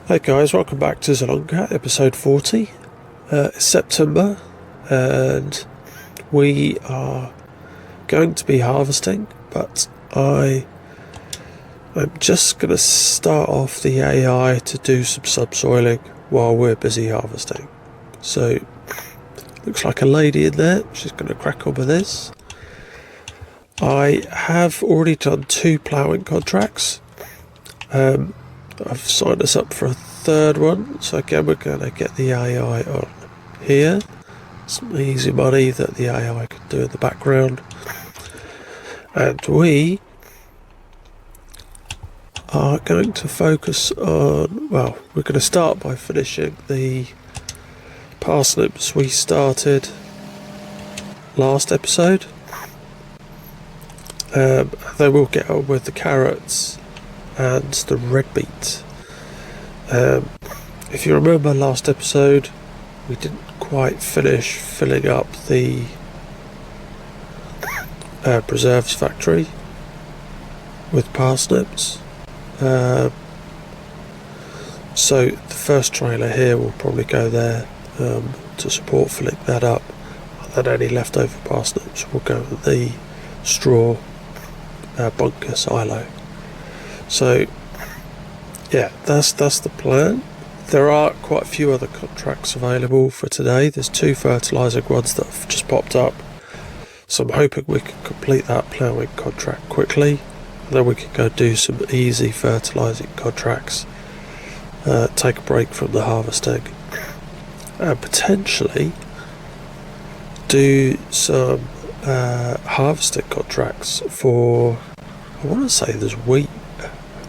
Hey guys, welcome back to Zielonka, episode 40. It's September and we are going to be harvesting, but I'm just going to start off the AI to do some subsoiling while we're busy harvesting. So, looks like a lady in there, she's going to crack on with this. I have already done 2 ploughing contracts. I've signed us up for a third one, so again we're going to get the AI on here. Some easy money that the AI can do in the background. And we are going to focus on, well, we're going to start by finishing the parsnips we started last episode. Then we'll get on with the carrots and the red beet. If you remember last episode, we didn't quite finish filling up the preserves factory with parsnips. So the first trailer here will probably go there to support filling that up, and then any leftover parsnips will go in the straw bunker silo. So yeah, that's the plan. There are quite a few other contracts available for today. There's 2 fertilising ones that have just popped up, so I'm hoping we can complete that ploughing contract quickly, and then we can go do some easy fertilising contracts, take a break from the harvesting, and potentially do some harvesting contracts for, I want to say there's wheat,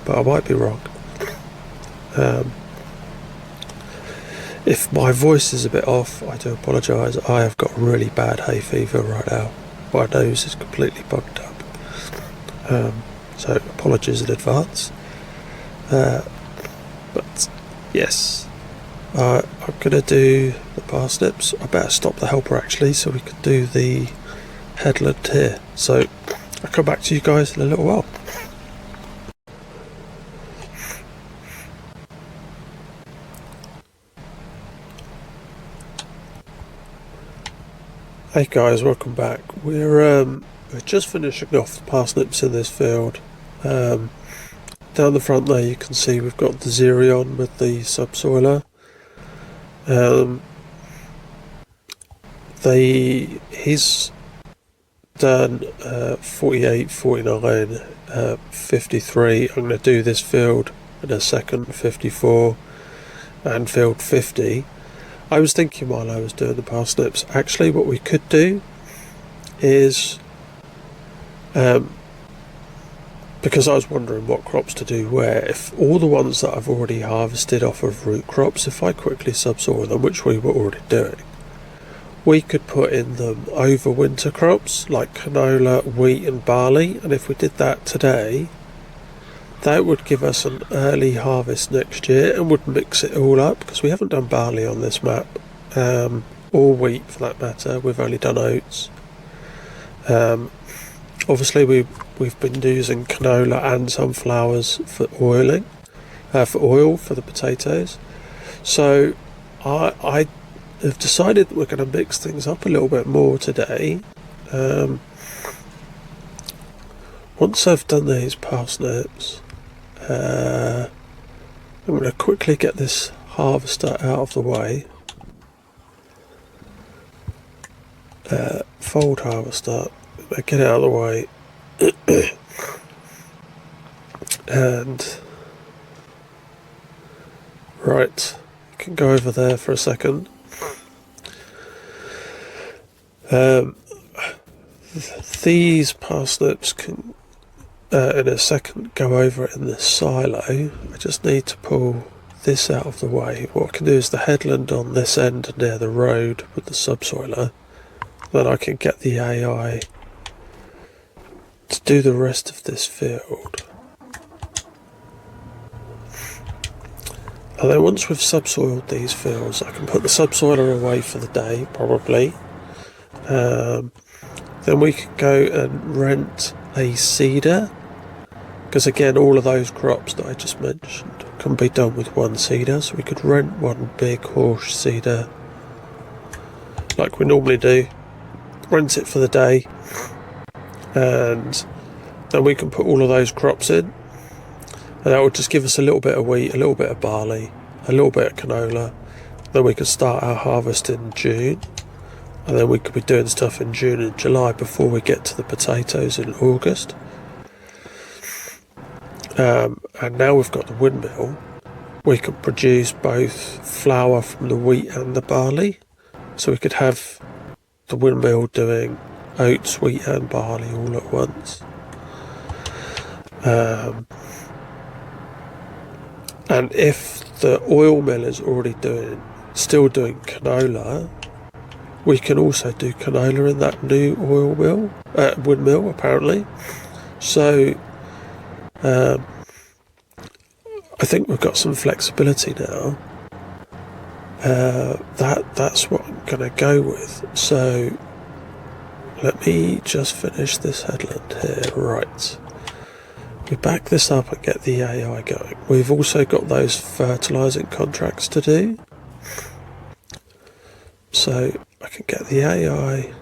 but I might be wrong. If my voice is a bit off, I do apologise. I have got really bad hay fever right now. My nose is completely bugged up. So apologies in advance. But yes, I'm going to do the parsnips. I better stop the helper actually so we can do the headland here. So I'll come back to you guys in a little while. Hey guys, welcome back. We're just finishing off the parsnips in this field. Down the front there you can see we've got the Zielonka with the subsoiler. He's done 48, 49, 53. I'm going to do this field in a second, 54, and field 50. I was thinking while I was doing the parsnips, actually what we could do is, because I was wondering what crops to do where, if all the ones that I've already harvested off of root crops, if I quickly subsoil them, which we were already doing, we could put in them over winter crops like canola, wheat and barley, and if we did that today, that would give us an early harvest next year and would mix it all up, because we haven't done barley on this map, or wheat for that matter. We've only done oats. Obviously we've been using canola and sunflowers for oiling, for oil for the potatoes. So I have decided that we're going to mix things up a little bit more today. Once I've done these parsnips, I'm going to quickly get this harvester out of the way. Fold harvester, get it out of the way. And right, you can go over there for a second. These parsnips can in a second go over in this silo. I just need to pull this out of the way. What I can do is the headland on this end near the road with the subsoiler, then I can get the AI to do the rest of this field. And then once we've subsoiled these fields, I can put the subsoiler away for the day probably. Then we could go and rent a seeder Because again, all of those crops that I just mentioned can be done with one seeder, so we could rent one big horse seeder like we normally do, rent it for the day, and then we can put all of those crops in, and that would just give us a little bit of wheat, a little bit of barley, a little bit of canola. Then we could start our harvest in June, and then we could be doing stuff in June and July before we get to the potatoes in August. And now we've got the windmill, we can produce both flour from the wheat and the barley. So we could have the windmill doing oats, wheat and barley all at once. And if the oil mill is already still doing canola, we can also do canola in that new windmill apparently. So I think we've got some flexibility now. That's what I'm going to go with. So let me just finish this headland here. Right. We back this up and get the AI going. We've also got those fertilising contracts to do. So I can get the AI.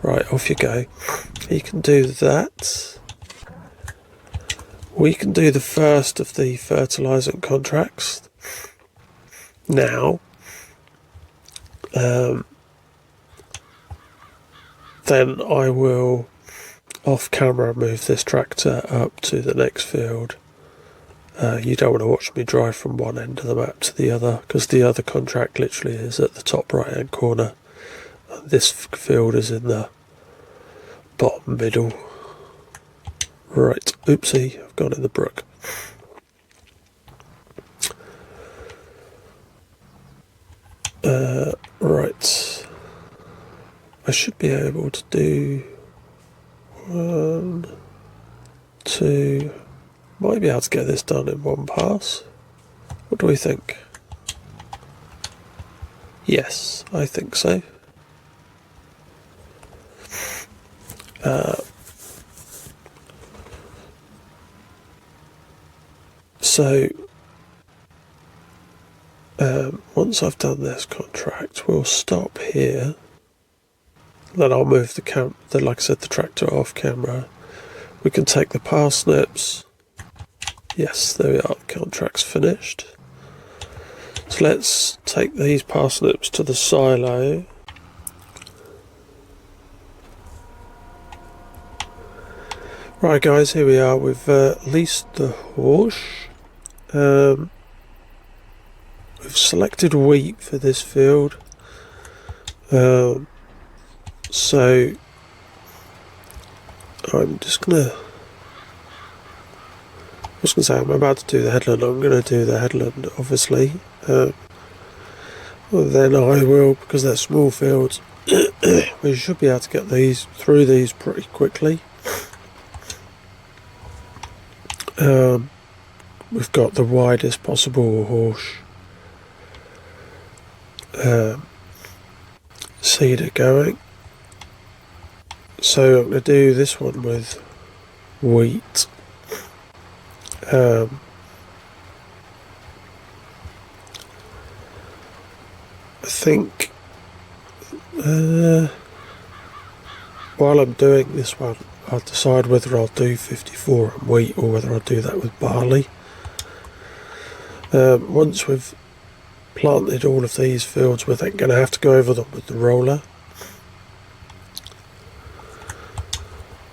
Right, off you go. You can do that. We can do the first of the fertilising contracts now. Then I will off camera move this tractor up to the next field. You don't want to watch me drive from one end of the map to the other, because the other contract literally is at the top right hand corner. This field is in the bottom middle. Right, oopsie, I've gone in the brook. Right, I should be able to do 1, 2, might be able to get this done in one pass. What do we think? Yes, I think so. So once I've done this contract, we'll stop here. Then I'll move like I said, the tractor off camera. We can take the parsnips. Yes, there we are, the contract's finished. So let's take these parsnips to the silo. Right guys, here we are, we've leased the horse. We've selected wheat for this field. So I'm just gonna, I'm about to do the headland. I'm gonna do the headland, obviously. Well, then I will, because they're small fields, we should be able to get through these pretty quickly. We've got the widest possible horse seeder going. So I'm going to do this one with wheat. I think while I'm doing this one, I'll decide whether I'll do 54 and wheat or whether I'll do that with barley. Once we've planted all of these fields, we're then going to have to go over them with the roller.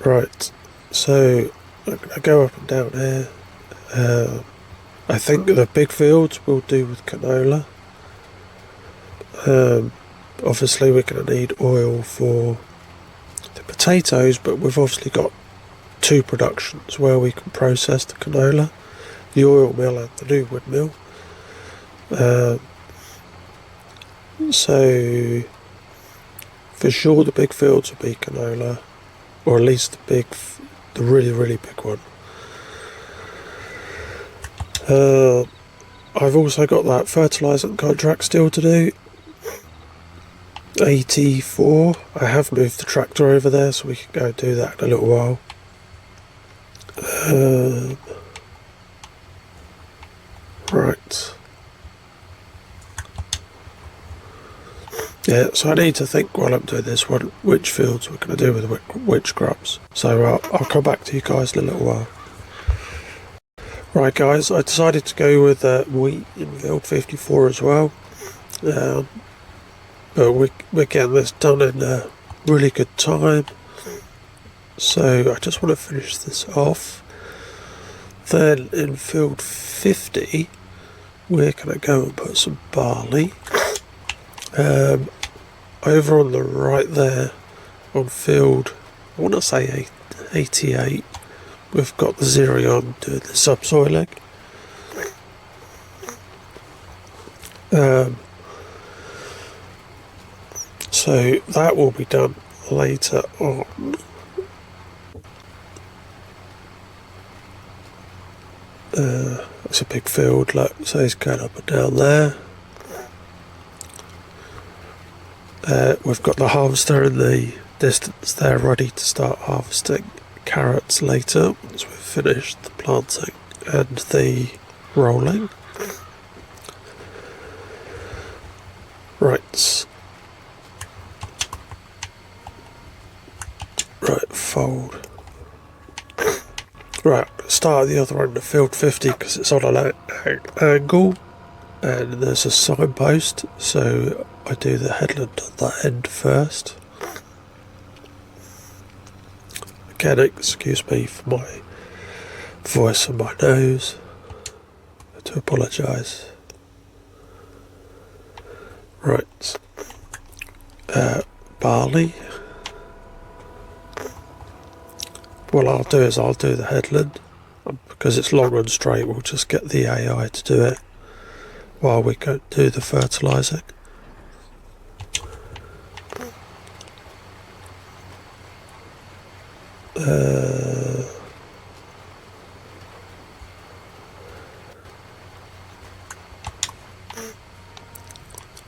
Right, so I'm going to go up and down here. I think the big fields we'll do with canola. Obviously we're going to need oil for the potatoes, but we've obviously got two productions where we can process the canola, the oil mill and the new windmill. So for sure the big fields will be canola, or at least the really big one. I've also got that fertilising contract still to do. 84. I have moved the tractor over there, so we can go and do that in a little while. Right. Yeah, so I need to think while I'm doing this which fields we're going to do with which crops. So I'll come back to you guys in a little while. Right guys, I decided to go with wheat in field 54 as well. But we're getting this done in a really good time. So I just want to finish this off. Then in field 50, we're going to go and put some barley. Over on the right there, on field, I want to say 88, we've got the Zielonka doing the subsoiling. So that will be done later on. It's a big field, look, so it's going up and down there. We've got the harvester in the distance there ready to start harvesting carrots later once we've finished the planting and the rolling. Right. Right, fold. Right, start at the other end of field 50 because it's on an angle and there's a signpost, so I do the headland on that end first. Again, excuse me for my voice and my nose. I do apologise. Right. Barley. What I'll do is I'll do the headland. Because it's long and straight, we'll just get the AI to do it while we go do the fertilising.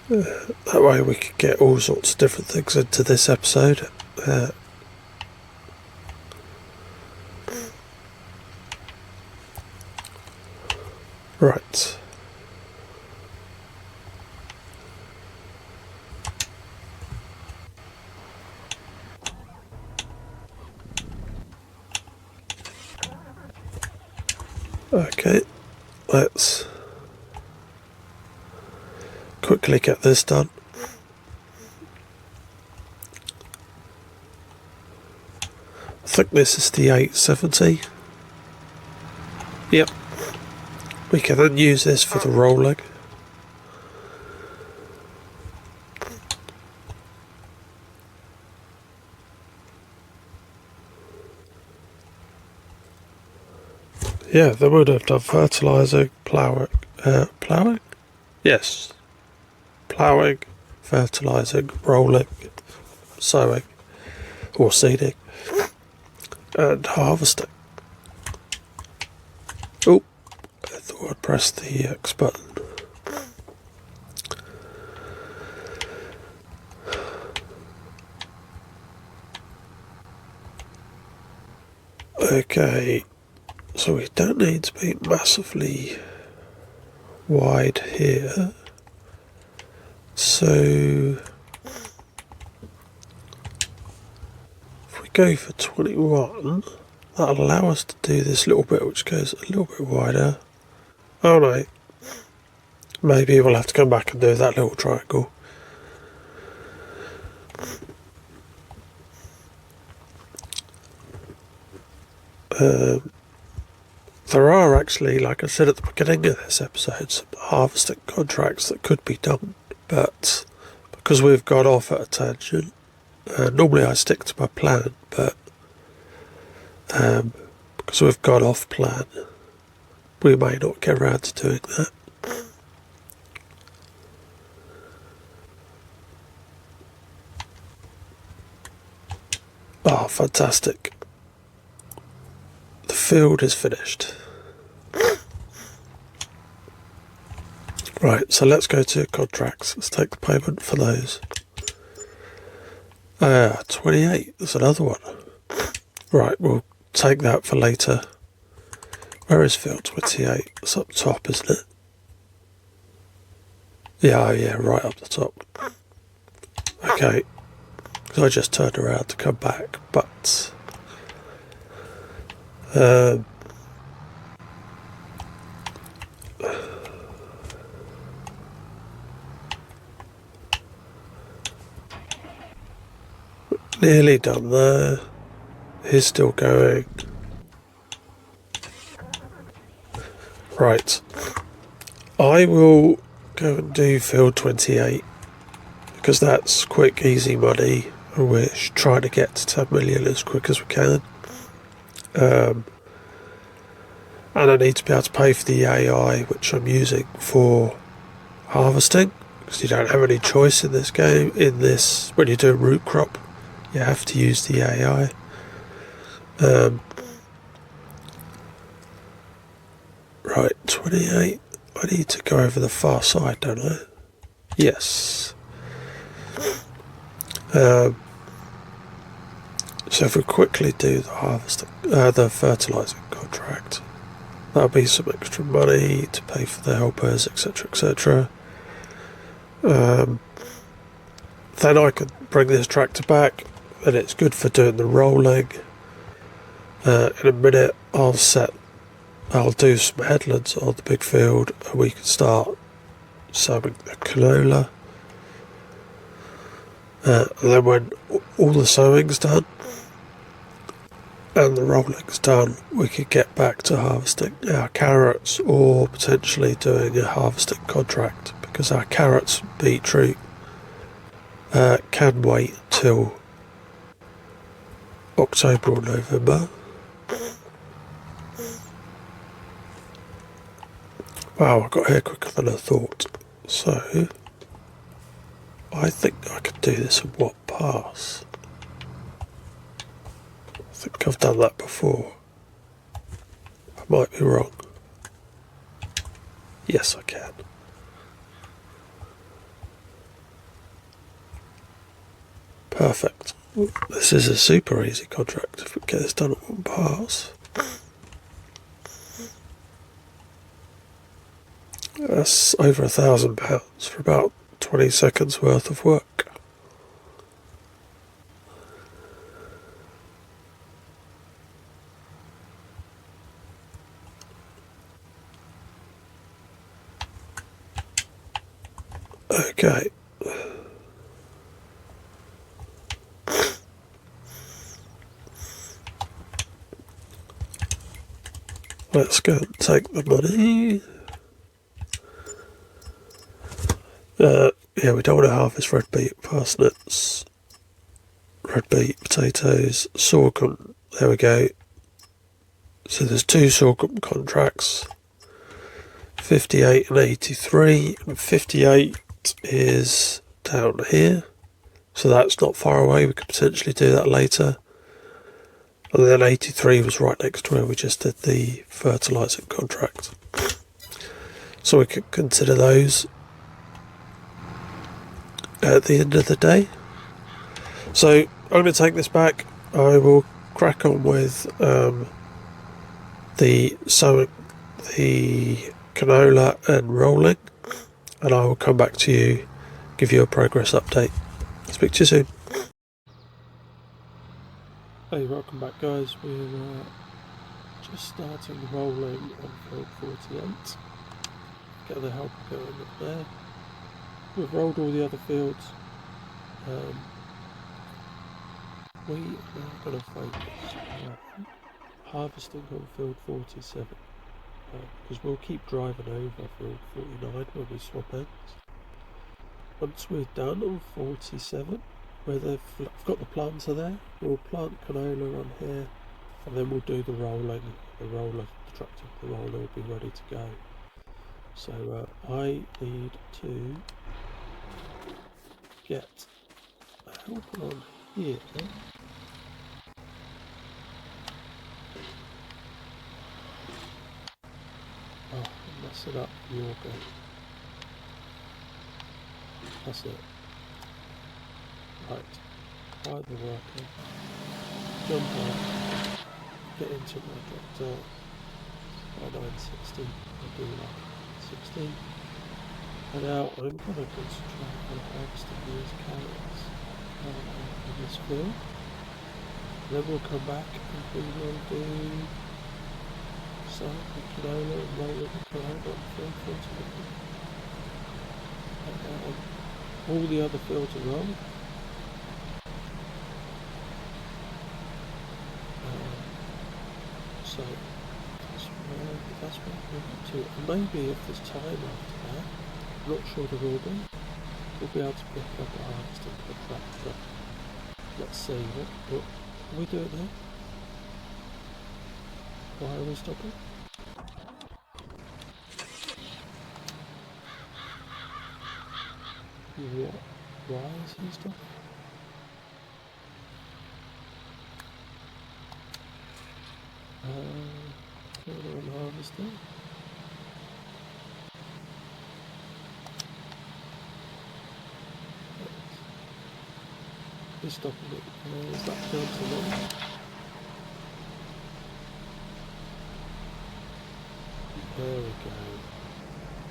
That way we could get all sorts of different things into this episode. Right. Okay, let's quickly get this done. I think this is the 870. Yep. We can then use this for the rolling. Yeah, they would have done fertilising, ploughing? Yes. Ploughing, fertilising, rolling, sowing, or seeding, and harvesting. Oh, I thought I'd press the X button. Okay, so we don't need to be massively wide here. So if we go for 21, that'll allow us to do this little bit which goes a little bit wider. Oh no, maybe we'll have to come back and do that little triangle. There are actually, like I said at the beginning of this episode, some harvesting contracts that could be done, but because we've got off at a tangent, normally I stick to my plan, but because we've got off plan, we may not get around to doing that. Oh, fantastic. The field is finished. Right, so let's go to contracts. Let's take the payment for those. 28, there's another one. Right, we'll take that for later. Where is field 28? It's up top, isn't it? Yeah, yeah, right up the top. Okay, so I just turned around to come back, but nearly done there. He's still going. Right, I will go and do field 28 because that's quick, easy money, and we're trying to get to 10 million as quick as we can. And I need to be able to pay for the AI, which I'm using for harvesting, because you don't have any choice in this game. In this, when you do a root crop, you have to use the AI. Right, 28. I need to go over the far side, don't I? Yes. So if we quickly do the harvesting, the fertilising contract, that'll be some extra money to pay for the helpers, etc., etc. Then I can bring this tractor back, and it's good for doing the rolling. In a minute, I'll do some headlands on the big field, and we can start sowing the canola. And then when all the sowing's done and the rolling's done, we could get back to harvesting our carrots, or potentially doing a harvesting contract, because our carrots and beetroot can wait till October or November. Wow, I got here quicker than I thought. So I think I could do this in one pass. I think I've done that before. I might be wrong. Yes, I can. Perfect. This is a super easy contract if we get this done at one pass. That's over £1,000 for about 20 seconds worth of work. Okay. Let's go and take the money. Yeah, we don't want to harvest red beet, parsnips, red beet, potatoes, sorghum. There we go. So there's two sorghum contracts, 58 and 83. And 58 is down here, so that's not far away. We could potentially do that later. And then 83 was right next to where we just did the fertilising contract. So we could consider those at the end of the day. So I'm going to take this back. I will crack on with the sowing, the canola and rolling, and I will come back to you, give you a progress update. Speak to you soon. Hey, welcome back guys. We're just starting rolling on field 48. Get the helper going up there. We've rolled all the other fields. We are now going to focus on harvesting on field 47, because we'll keep driving over field 49 when we swap ends. Once we're done on 47, where I've got the planter there, we'll plant canola on here, and then we'll do the rolling. The tractor, the roller will be ready to go. So I need to get a helper on here. Oh, I mess it up. You're good. That's it. Right. Hide the worker. Jump out. Get into my tractor. by 960. I'll do like 60. And now I'm going to concentrate on harvesting these carrots in this field. Then we'll come back and we will do some canola and roll it with canola on field fertilizer. All the other fields are rolled. So that's what we're up to. And maybe if there's time after that, I'm not sure there will be, we'll be able to pick up a harvesting contract. But let's see, what can we do it now? Why are we stopping? What? Why is he stopping? Further on harvesting. He's stopping it. Is that down to me? There we go.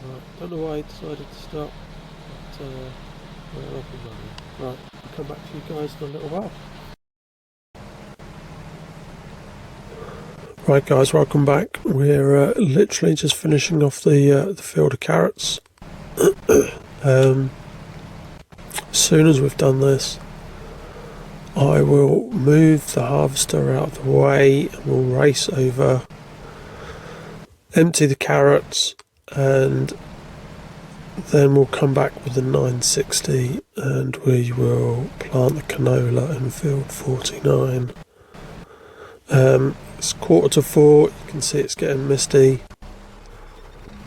Right, don't know why he decided to stop, but we're up and running. Right, I'll come back to you guys in a little while. Right guys, welcome back. We're literally just finishing off the field of carrots. As soon as we've done this, I will move the harvester out of the way and we'll race over, empty the carrots, and then we'll come back with the 960 and we will plant the canola in field 49. It's 3:45, you can see it's getting misty.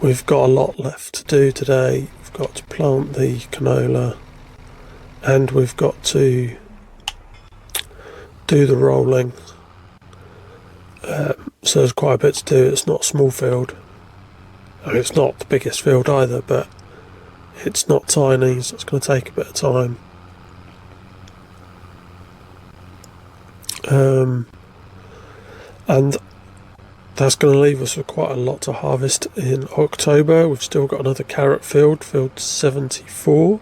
We've got a lot left to do today. We've got to plant the canola and we've got to do the rolling. So there's quite a bit to do. It's not a small field. I mean, it's not the biggest field either, but it's not tiny, so it's going to take a bit of time. And that's going to leave us with quite a lot to harvest in October. We've still got another carrot field, field 74.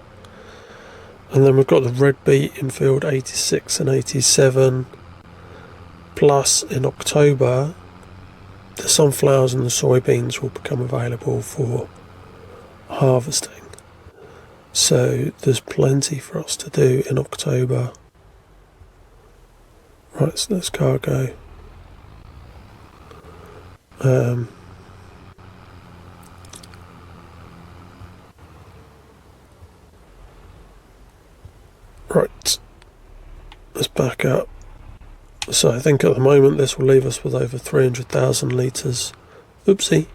And then we've got the red beet in field 86 and 87. Plus in October, the sunflowers and the soybeans will become available for harvesting. So there's plenty for us to do in October. Right, so let's cargo. Right, let's back up. So I think at the moment this will leave us with over 300,000 litres, oopsie,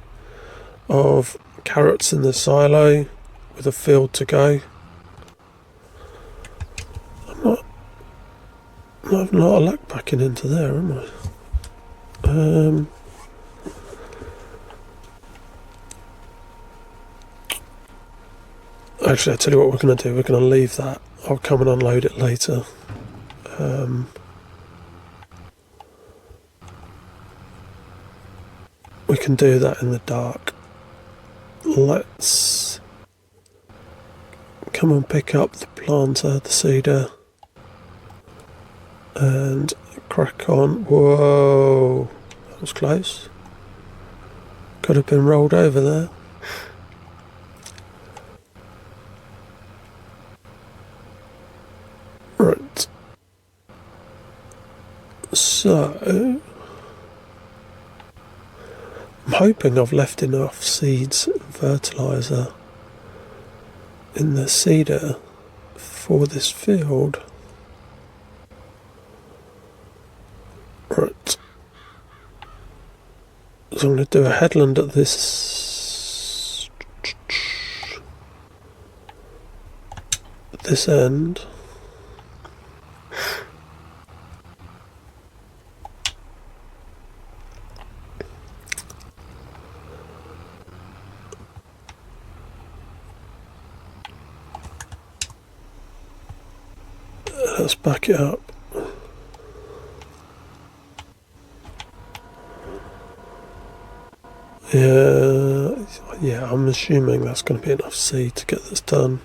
of carrots in the silo with a field to go. I'm not having a lot of luck backing into there, am I? Actually, I'll tell you what we're going to do. We're going to leave that. I'll come and unload it later. We can do that in the dark. Let's come and pick up the planter, the seeder, and crack on. Whoa, that was close. Could have been rolled over there. Right. So I'm hoping I've left enough seeds and fertiliser in the seeder for this field. Right. So I'm going to do a headland at this end. Let's back it up. Yeah, I'm assuming that's going to be enough seed to get this done.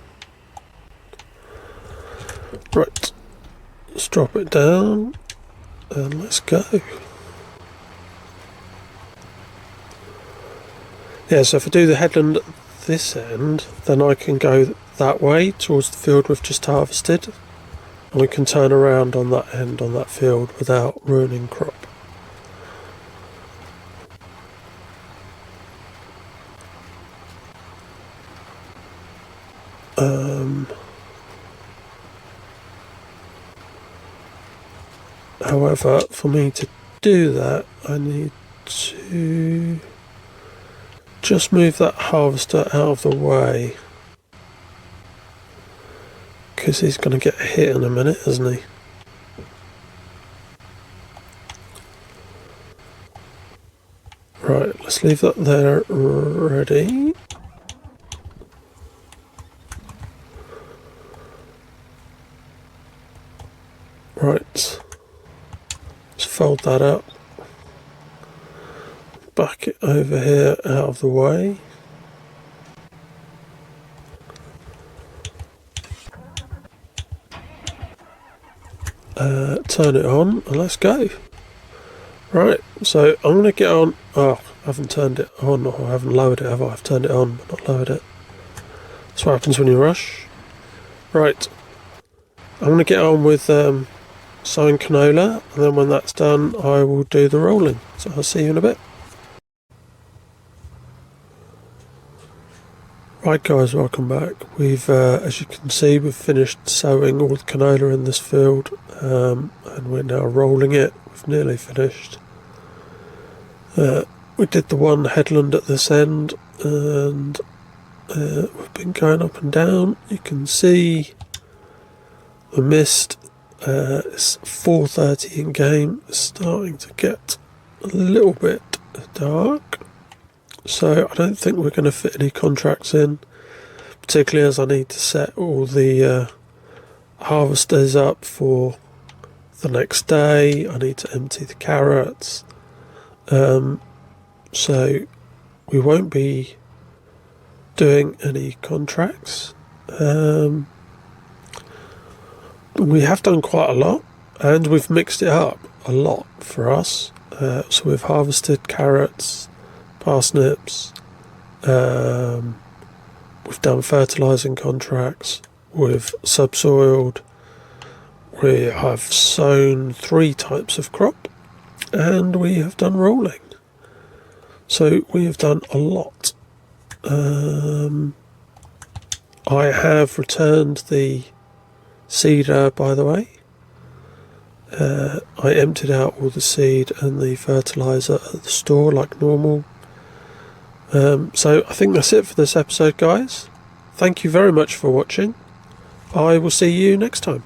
Right, let's drop it down and let's go. Yeah, so if I do the headland at this end, then I can go that way towards the field we've just harvested, and we can turn around on that end on that field without ruining crop. However, for me to do that, I need to just move that harvester out of the way, because he's going to get hit in a minute, isn't he? Right, let's leave that there ready. Right, let's fold that up, back it over here out of the way. Turn it on and let's go. Right, so I'm going to get on. Oh, I haven't turned it on, or I haven't lowered it, have I? I've turned it on but not lowered it. That's what happens when you rush. Right, I'm going to get on with sowing canola, and then when that's done I will do the rolling. So I'll see you in a bit. Right guys, welcome back. We've, as you can see, we've finished sowing all the canola in this field, and we're now rolling it. We've nearly finished. We did the one headland at this end, and we've been going up and down. You can see the mist. It's 4:30 in game. It's starting to get a little bit dark. So I don't think we're going to fit any contracts in, particularly as I need to set all the harvesters up for the next day. I need to empty the carrots. So we won't be doing any contracts. We have done quite a lot, and we've mixed it up a lot for us. So we've harvested carrots, parsnips, we've done fertilising contracts, we've subsoiled, we have sown 3 types of crop, and we have done rolling. So we have done a lot. I have returned the seeder, by the way. I emptied out all the seed and the fertiliser at the store like normal. So I think that's it for this episode, guys. Thank you very much for watching. I will see you next time.